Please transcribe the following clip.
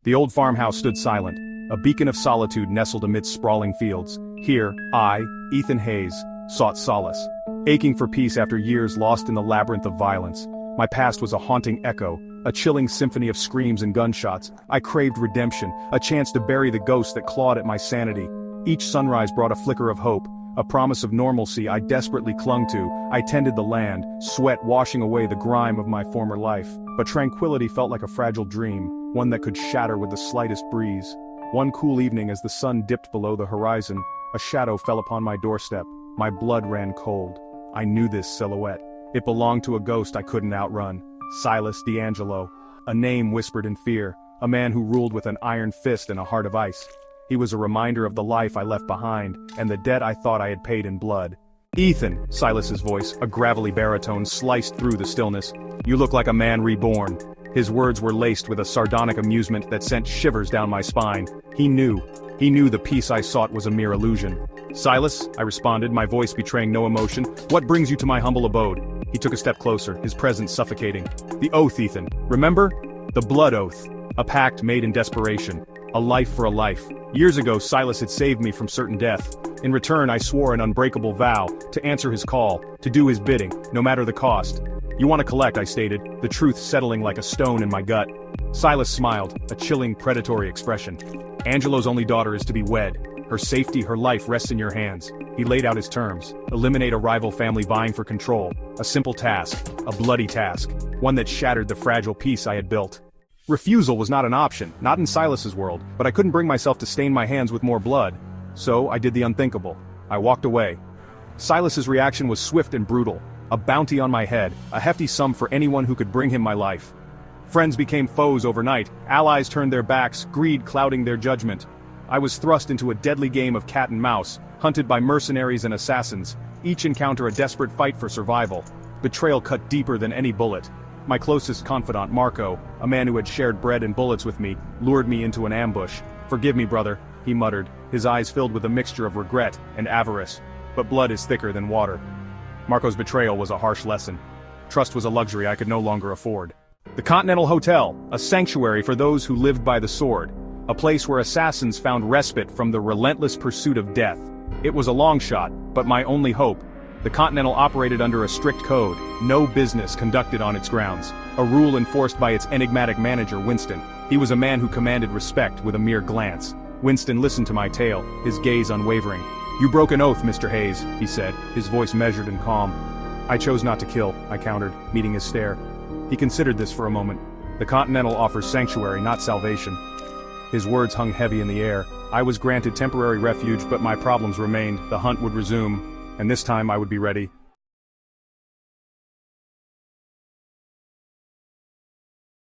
The old farmhouse stood silent, a beacon of solitude nestled amidst sprawling fields. Here, I, Ethan Hayes, sought solace. Aching for peace after years lost in the labyrinth of violence. My past was a haunting echo, a chilling symphony of screams and gunshots. I craved redemption, a chance to bury the ghost that clawed at my sanity. Each sunrise brought a flicker of hope, a promise of normalcy I desperately clung to. I tended the land, sweat washing away the grime of my former life. But tranquility felt like a fragile dream, one that could shatter with the slightest breeze. One cool evening as the sun dipped below the horizon, a shadow fell upon my doorstep. My blood ran cold. I knew this silhouette. It belonged to a ghost I couldn't outrun. Silas D'Angelo. A name whispered in fear, a man who ruled with an iron fist and a heart of ice. He was a reminder of the life I left behind, and the debt I thought I had paid in blood. "Ethan," Silas's voice, a gravelly baritone, sliced through the stillness. "You look like a man reborn." His words were laced with a sardonic amusement that sent shivers down my spine. He knew the peace I sought was a mere illusion. "Silas," I responded, my voice betraying no emotion, "what brings you to my humble abode?" He took a step closer, his presence suffocating. "The oath, Ethan. Remember? The blood oath. A pact made in desperation. A life for a life. Years ago, Silas had saved me from certain death. In return, I swore an unbreakable vow, to answer his call, to do his bidding, no matter the cost. "You want to collect," I stated, the truth settling like a stone in my gut. Silas smiled, a chilling, predatory expression. "Angelo's only daughter is to be wed. Her safety, her life rests in your hands." He laid out his terms. Eliminate a rival family vying for control. A simple task, a bloody task, one that shattered the fragile peace I had built. Refusal was not an option, not in Silas's world, but I couldn't bring myself to stain my hands with more blood. So I did the unthinkable. I walked away. Silas's reaction was swift and brutal. A bounty on my head, a hefty sum for anyone who could bring him my life. Friends became foes overnight, allies turned their backs, greed clouding their judgment. I was thrust into a deadly game of cat and mouse, hunted by mercenaries and assassins, each encounter a desperate fight for survival. Betrayal cut deeper than any bullet. My closest confidant, Marco, a man who had shared bread and bullets with me, lured me into an ambush. "Forgive me, brother," he muttered, his eyes filled with a mixture of regret and avarice. But blood is thicker than water. Marco's betrayal was a harsh lesson. Trust was a luxury I could no longer afford. The Continental Hotel, a sanctuary for those who lived by the sword. A place where assassins found respite from the relentless pursuit of death. It was a long shot, but my only hope. The Continental operated under a strict code, no business conducted on its grounds. A rule enforced by its enigmatic manager, Winston. He was a man who commanded respect with a mere glance. Winston listened to my tale, his gaze unwavering. "You broke an oath, Mr. Hayes," he said, his voice measured and calm. "I chose not to kill," I countered, meeting his stare. He considered this for a moment. "The Continental offers sanctuary, not salvation." His words hung heavy in the air. I was granted temporary refuge, but my problems remained. The hunt would resume, and this time I would be ready.